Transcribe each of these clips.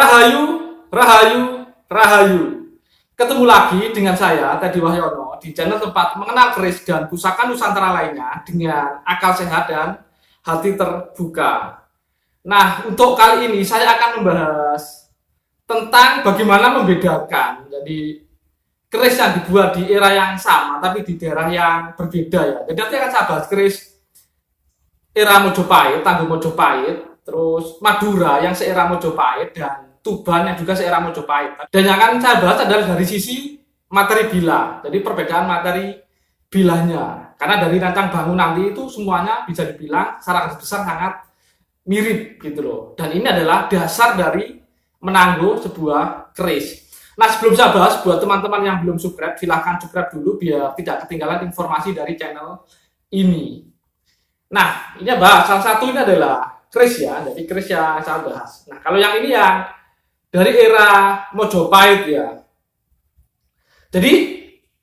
Rahayu, Rahayu, Rahayu. Ketemu lagi dengan saya, Teddy Wahyono, di channel tempat mengenal keris dan pusaka Nusantara lainnya dengan akal sehat dan hati terbuka. Nah, untuk kali ini saya akan membahas tentang bagaimana membedakan jadi keris yang dibuat di era yang sama tapi di daerah yang berbeda ya. Jadi nanti akan saya bahas keris era Mojopahit, Tangguh Mojopahit, terus Madura yang seera Mojopahit, dan Tuban yang juga seera Mojopahit. Dan yang akan saya bahas adalah dari sisi materi bila, jadi perbedaan materi bilahnya. Karena dari rancang bangun nanti itu semuanya bisa dibilang secara garis besar sangat mirip gitu loh. Dan ini adalah dasar dari menangguh sebuah keris. Nah, sebelum saya bahas, buat teman-teman yang belum subscribe, silahkan subscribe dulu biar tidak ketinggalan informasi dari channel ini. Nah, ini bahas salah satu ini adalah keris ya, jadi keris yang saya bahas. Nah, kalau yang ini yang dari era Mojopahit ya. Jadi,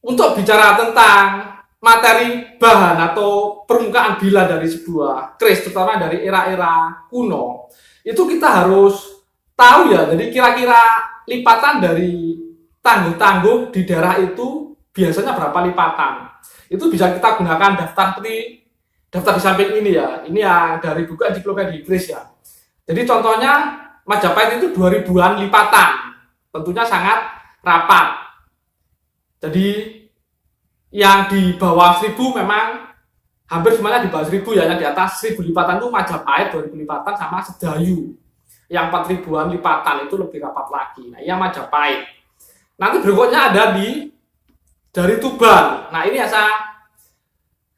untuk bicara tentang materi bahan atau permukaan bila dari sebuah keris, terutama dari era-era kuno, itu kita harus tahu ya, jadi kira-kira lipatan dari tangguh-tangguh di daerah itu biasanya berapa lipatan. Itu bisa kita gunakan daftar seperti daftar di samping ini ya. Ini yang dari buku ensiklopedia keris ya. Jadi contohnya Majapahit itu 2000-an lipatan. Tentunya sangat rapat. Jadi yang di bawah 1000 memang hampir semuanya di bawah 1000 ya. Yang di atas 1000 lipatan itu Majapahit 2000 lipatan sama Sedayu. Yang 4000-an lipatan itu lebih rapat lagi. Nah, yang Majapahit. Nanti berikutnya ada dari Tuban. Nah, ini ya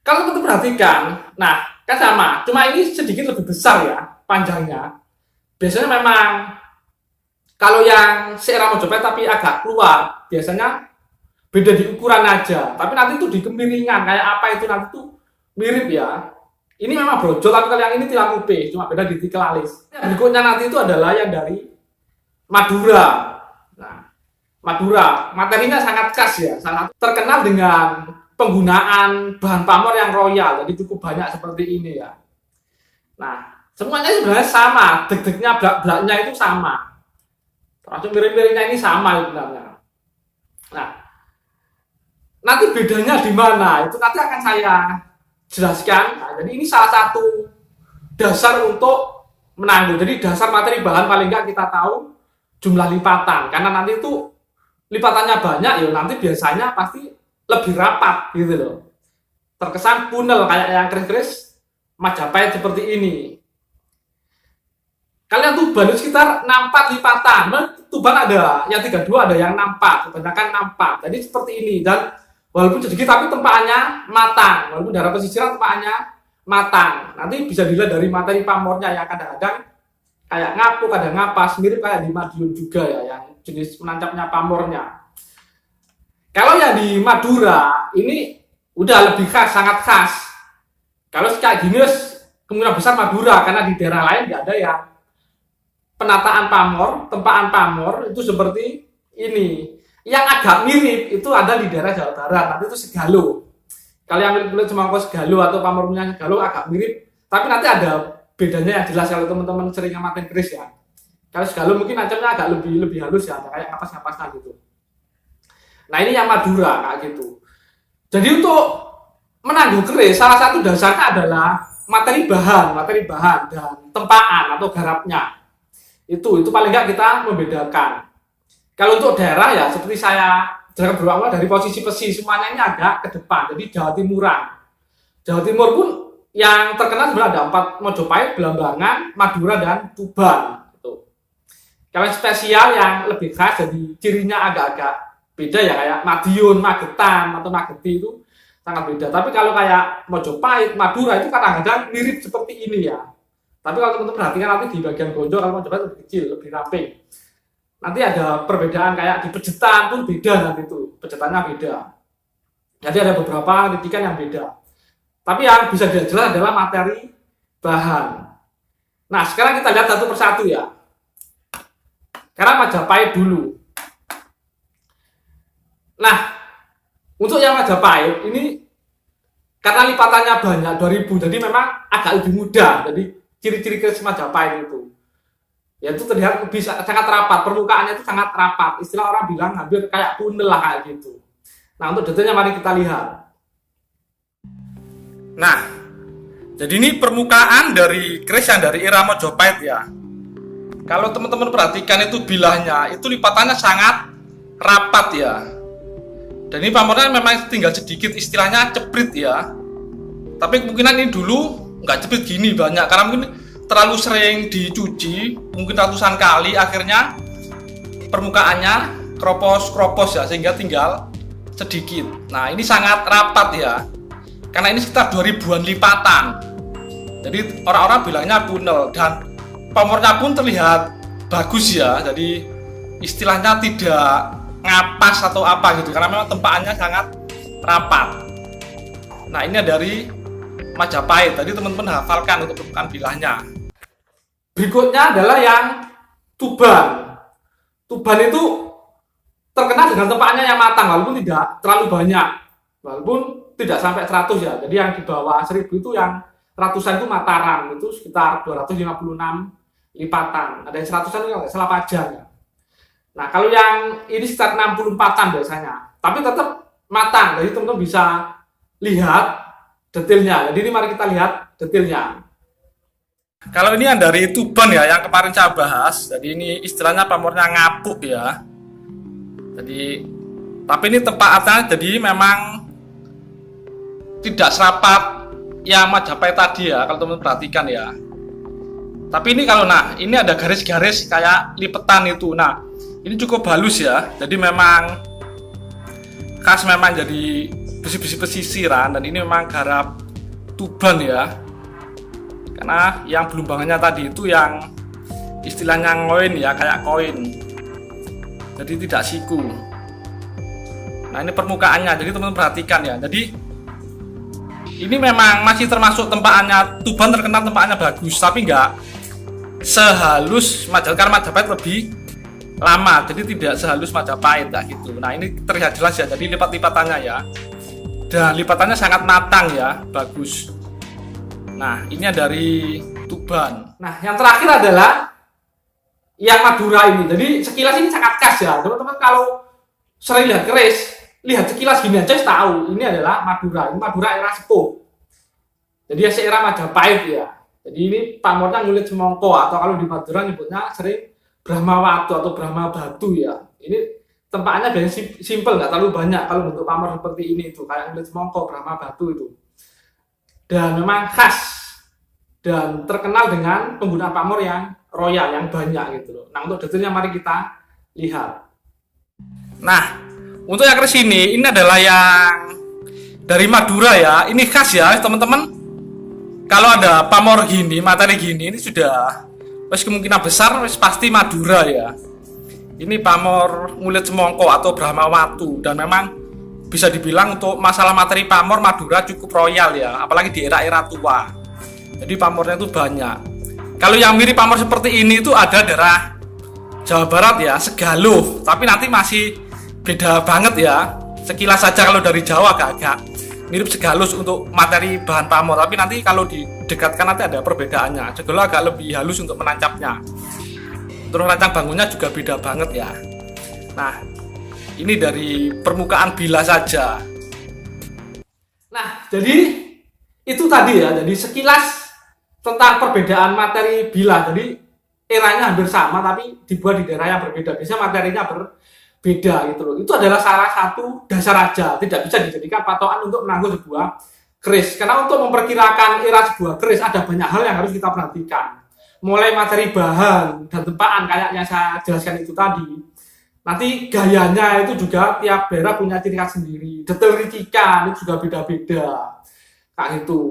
kalau teman-teman perhatikan, nah kan sama, cuma ini sedikit lebih besar ya panjangnya. Biasanya memang kalau yang seera Mojopahit tapi agak keluar, biasanya beda di ukuran aja. Tapi nanti itu di kemiringan kayak apa itu nanti tuh mirip ya. Ini memang brojol, tapi kalau yang ini tilang upe, cuma beda di tikel alis. Yang berikutnya nanti itu adalah yang dari Madura. Nah, Madura materinya sangat khas ya, sangat terkenal dengan penggunaan bahan pamor yang royal, jadi cukup banyak seperti ini ya. Nah, semuanya sebenarnya sama, deg-degnya, belak-belaknya itu sama. Termasuk mirip-miripnya ini sama sebenarnya. Nah, nanti bedanya di mana? Itu nanti akan saya jelaskan. Nah, jadi ini salah satu dasar untuk menangguh. Jadi dasar materi bahan paling nggak kita tahu jumlah lipatan. Karena nanti itu lipatannya banyak ya nanti biasanya pasti lebih rapat gitu loh. Terkesan punel kayak yang keris-keris Majapahit seperti ini. Kalian Tuban itu sekitar 64 lipatan. Tuban ada yang 32, ada yang 64, kebanyakan 64. Jadi seperti ini, dan walaupun sedikit tapi tempaannya matang. Walaupun daerah pesisiran tempaannya matang. Nanti bisa dilihat dari materi pamornya yang kadang-kadang kayak ngapuk, kadang ngapas, mirip kayak di Madiun juga ya, yang jenis menancapnya pamornya. Kalau yang di Madura ini udah lebih khas, sangat khas. Kalau kayak gini kemungkinan besar Madura, karena di daerah lain nggak ada yang penataan pamor, tempaan pamor itu seperti ini. Yang agak mirip itu ada di daerah Jawa Barat, nanti itu Segalo. Kalau yang mirip semangkok Segalo atau pamornya Segalo agak mirip, tapi nanti ada bedanya yang jelas kalau teman-teman sering ngamatin keris ya. Kalau Segalo mungkin nancapnya agak lebih halus ya, kayak ngapas-ngapasnya gitu. Nah, ini yang Madura kayak gitu. Jadi untuk menangguh keris salah satu dasarnya adalah materi bahan dan tempaan atau garapnya. Itu paling nggak kita membedakan. Kalau untuk daerah ya seperti saya jelaskan berulang dari posisi pesi semuanya ini agak ke depan, jadi Jawa Timuran. Jawa Timur pun yang terkenal sebenarnya ada 4, Mojopahit, Belambangan, Madura, dan Tuban. Itu. Kalau yang spesial yang lebih khas jadi cirinya agak-agak beda ya, kayak Madiun, Magetan atau Mageti itu sangat beda. Tapi kalau kayak Mojopahit, Madura itu kadang-kadang mirip seperti ini ya. Tapi kalau teman-teman perhatikan nanti di bagian gonjol, kalau Mojopahit lebih kecil, lebih ramping. Nanti ada perbedaan kayak di pejetan pun beda nanti itu, pejetannya beda. Jadi ada beberapa titik yang beda. Tapi yang bisa dilihat jelas adalah materi bahan. Nah, sekarang kita lihat satu persatu ya. Sekarang Majapahit dulu. Nah, untuk yang Majapahit ini karena lipatannya banyak 2000, jadi memang agak lebih mudah. Jadi ciri-ciri keris Majapahit itu. Ya itu terlihat bisa sangat rapat, permukaannya itu sangat rapat. Istilah orang bilang hampir kayak punel lah kayak gitu. Nah, untuk detailnya mari kita lihat. Nah, jadi ini permukaan dari keris yang dari era Majapahit ya. Kalau teman-teman perhatikan itu bilahnya, itu lipatannya sangat rapat ya. Dan ini pamornya memang tinggal sedikit, istilahnya ceprit ya. Tapi kemungkinan ini dulu nggak ceprit gini banyak, karena mungkin terlalu sering dicuci, mungkin ratusan kali, akhirnya permukaannya kropos ya, sehingga tinggal sedikit. Nah, ini sangat rapat ya, karena ini sekitar 2000-an lipatan. Jadi orang-orang bilangnya punel, dan pamornya pun terlihat bagus ya. Jadi istilahnya tidak ngapas atau apa gitu, karena memang tempaannya sangat rapat. Nah, ini dari Majapahit. Tadi teman-teman hafalkan untuk permukaan bilahnya. Berikutnya adalah yang Tuban. Tuban itu terkenal dengan tempaannya yang matang, walaupun tidak terlalu banyak, walaupun tidak sampai 100 ya. Jadi yang di bawah 1000 itu yang ratusan itu Mataram, itu sekitar 256 lipatan. Ada yang 100-an itu nggak salah pajang ya. Nah, kalau yang ini sekitar 64-an biasanya, tapi tetap matang. Jadi teman-teman bisa lihat detailnya. Jadi ini mari kita lihat detailnya. Kalau ini yang dari Tuban ya, yang kemarin saya bahas. Jadi ini istilahnya pamornya ngapuk ya. Jadi, tapi ini tempaannya jadi memang tidak serapat yang Majapahit tadi ya, kalau teman-teman perhatikan ya. Tapi ini kalau ini ada garis-garis kayak lipetan itu. Nah, ini cukup halus ya. Jadi memang khas, memang jadi besi-besi pesisiran, dan ini memang garap Tuban ya. Karena yang belumbangannya tadi itu yang istilahnya ngoin ya, kayak koin. Jadi tidak siku. Nah, ini permukaannya. Jadi teman-teman perhatikan ya. Jadi ini memang masih termasuk tempaannya Tuban, terkenal tempaannya bagus, tapi enggak sehalus Majapahit, karena Majapahit lebih lama, jadi tidak sehalus Majapahit ya gitu. Nah, ini terlihat jelas ya. Jadi lipat-lipatannya ya, dan lipatannya sangat matang ya, bagus. Nah, ini dari Tuban. Nah, yang terakhir adalah yang Madura ini. Jadi sekilas ini sangat khas ya, teman-teman. Kalau sering lihat keris, lihat sekilas gini aja tahu ini adalah Madura. Ini Madura era Sepuh. Jadi ya seera Majapahit ya. Jadi ini pamornya ngulit semongko, atau kalau di Madura nyebutnya sering Brahmawatu atau Brahma Batu ya. Ini tempaannya biasanya simple, nggak terlalu banyak. Kalau bentuk pamor seperti ini itu kayak ngulit semongko, Brahma Batu itu. Dan memang khas dan terkenal dengan penggunaan pamor yang royal, yang banyak gitu loh. Nah, untuk detailnya mari kita lihat. Nah, untuk yang keris ini adalah yang dari Madura ya. Ini khas ya teman-teman. Kalau ada pamor gini, materi gini, ini sudah kemungkinan besar pasti Madura ya. Ini pamor ngulit semongko atau Brahmawatu, dan memang bisa dibilang untuk masalah materi pamor Madura cukup royal ya, apalagi di era-era tua. Jadi pamornya itu banyak. Kalau yang mirip pamor seperti ini itu ada daerah Jawa Barat ya, Segaluh, tapi nanti masih beda banget ya. Sekilas saja kalau dari Jawa agak mirip Segalus untuk materi bahan pamor, tapi nanti kalau didekatkan nanti ada perbedaannya. Segaluh agak lebih halus untuk menancapnya. Terus rancang bangunnya juga beda banget ya. Nah, ini dari permukaan bilah saja. Nah, jadi itu tadi ya. Jadi sekilas tentang perbedaan materi bilah. Jadi eranya hampir sama, tapi dibuat di daerah yang berbeda. Biasanya materinya berbeda gitu loh. Itu adalah salah satu dasar aja. Tidak bisa dijadikan patokan untuk menanggung sebuah keris. Karena untuk memperkirakan era sebuah keris ada banyak hal yang harus kita perhatikan. Mulai materi bahan dan tempaan kayak yang saya jelaskan itu tadi. Nanti gayanya itu juga tiap daerah punya ciri khas sendiri. Detail ricikan itu juga beda-beda. Kayak gitu.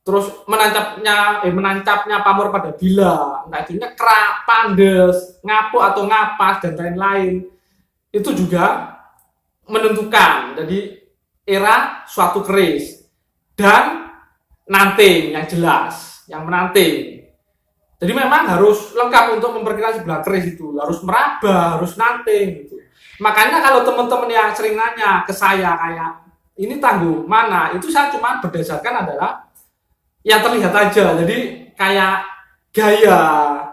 Terus menancapnya pamor pada bilah. Nah, itu kerak, pandes, ngapuk atau ngapas dan lain-lain. Itu juga menentukan jadi era suatu keris. Dan nanting yang jelas, yang menanting. Jadi memang harus lengkap untuk memperkirakan sebelah keris itu. Harus meraba, harus nanting gitu. Makanya kalau teman-teman yang sering nanya ke saya kayak ini tangguh mana, itu saya cuma berdasarkan adalah yang terlihat aja. Jadi kayak gaya,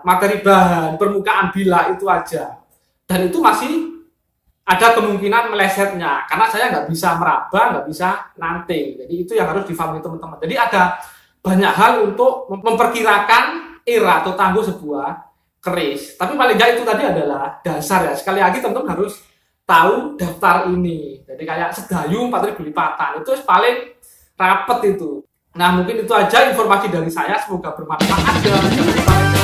materi bahan, permukaan bila itu aja. Dan itu masih ada kemungkinan melesetnya, karena saya nggak bisa meraba, nggak bisa nanting. Jadi itu yang harus difahami teman-teman. Jadi ada banyak hal untuk memperkirakan era atau tangguh sebuah keris. Tapi paling nggak itu tadi adalah dasar ya. Sekali lagi teman-teman harus tahu daftar ini. Jadi kayak sedayu 4.000 lipatan itu paling rapet itu. Nah mungkin itu aja informasi dari saya, semoga bermanfaat. Jangan lupa